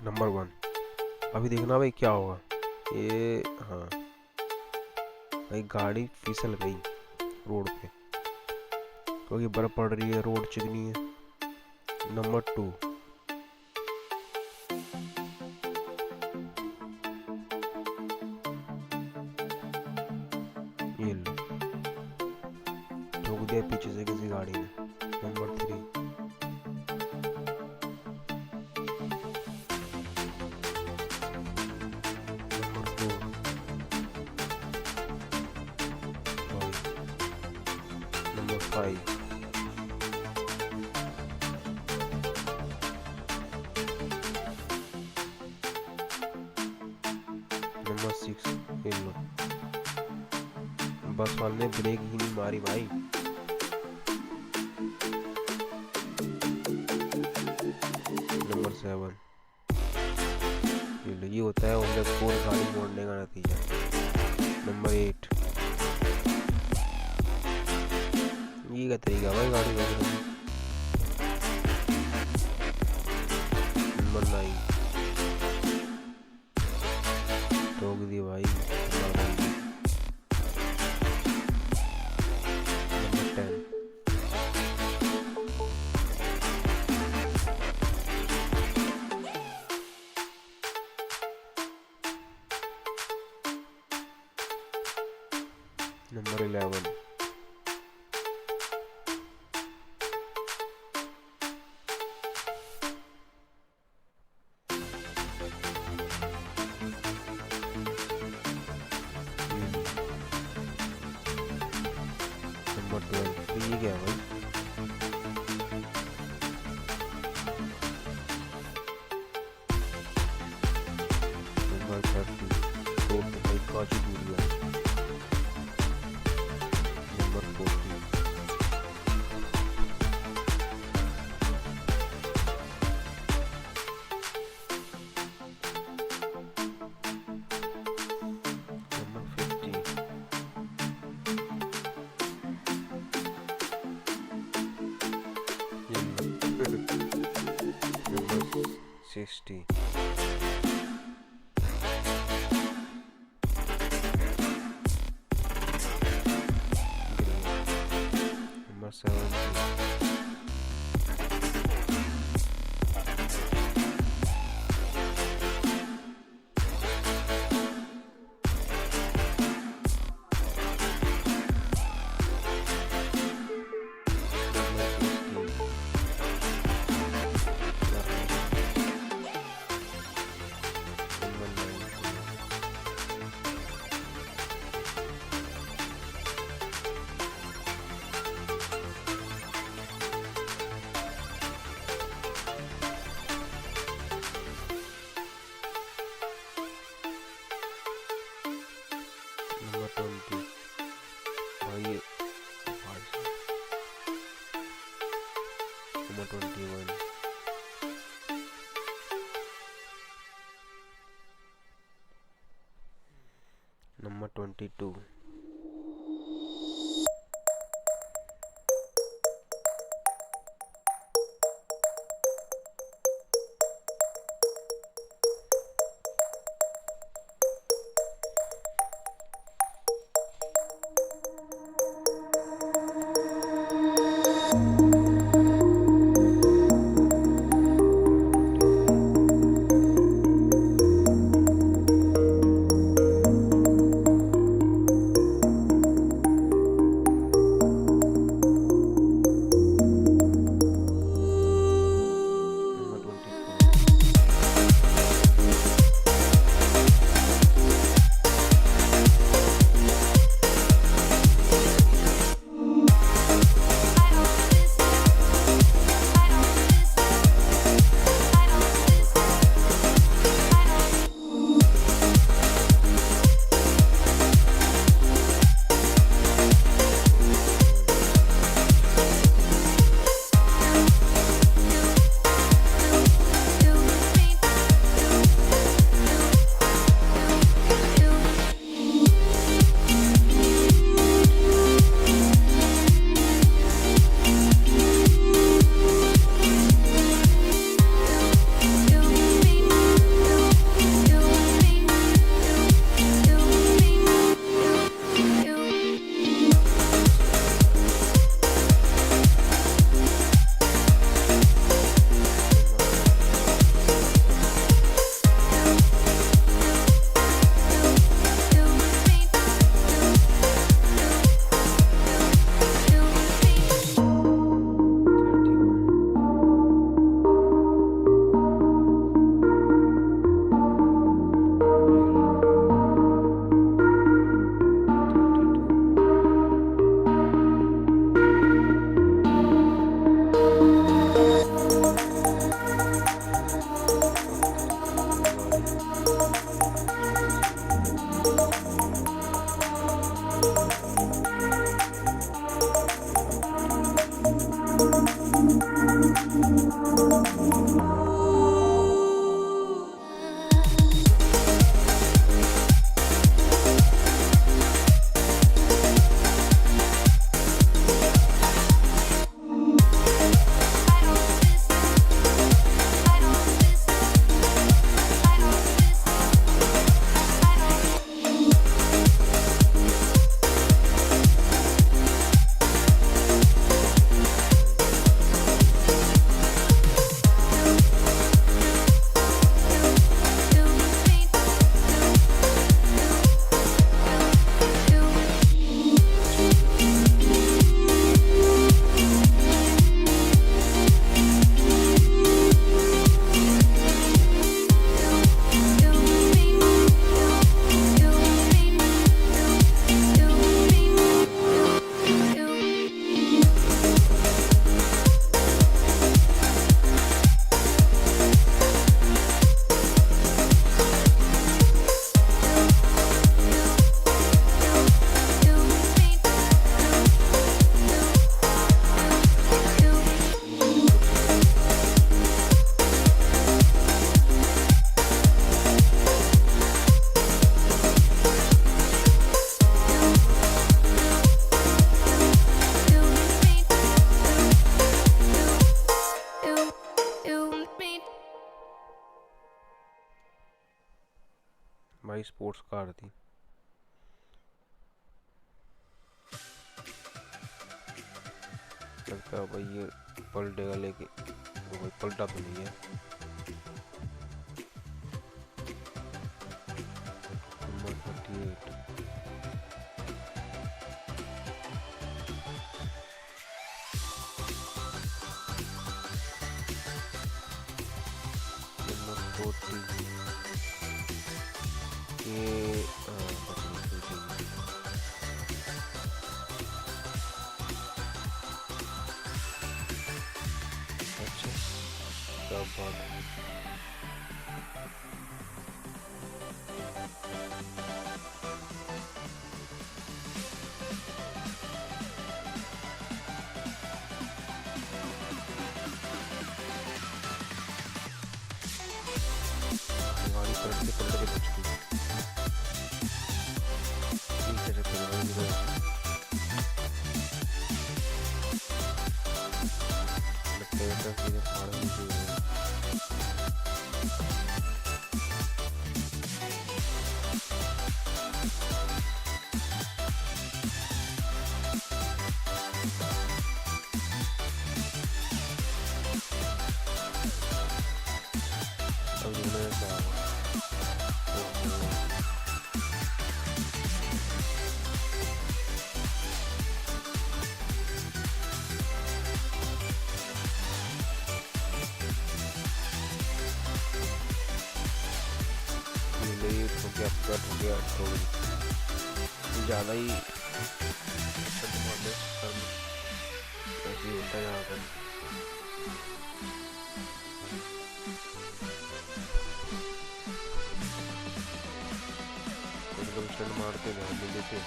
Number 1। अभी देखना भाई क्या होगा। ये हाँ भाई, गाड़ी फिसल गई रोड पे क्योंकि बर्फ पड़ रही है, रोड चिकनी है। नंबर 2। ये लो, ठोक दिया पीछे से किसी गाड़ी ने। नंबर 3। नंबर 4। नंबर 5। नंबर 6। ये लो, बस वाले ने ब्रेक ही नहीं मारी भाई। नंबर 7। ये लो, ये होता है ऑन द स्पॉट गाड़ी मोड़ने का नतीजा। नंबर 8। ये का तरीका भाई गाड़ी रोकने का। नंबर 9। ठोक दी भाई। नंबर 10। नंबर 11। नंबर 12। तो ये क्या है भाई? नंबर 30। तो भाई काजू दूरिया। Number 14। Number 50। Number 60। Number 70। Number 20। भाई नंबर 21। नंबर 22। भाई स्पोर्ट्स कार थी। लगता है भाई ये पलटेगा, लेके वो भाई पलटा तो नहीं है। नंबर 38। नंबर 40। ये बचने चाहिए। अच्छा, क्या बात है। गाड़ी पलट के बच गई। ठीक है, चक्कर में लगता है सीधे पहाड़ में गिर गया। अब इन्होंने क्या हुआ? लेट हो गया, कट हो गया, तो ज़्यादा ही कट मार दे सर में। ऐसे ही होता है यहाँ पर। एकदम स्टंट मारते ध्यान नहीं देते।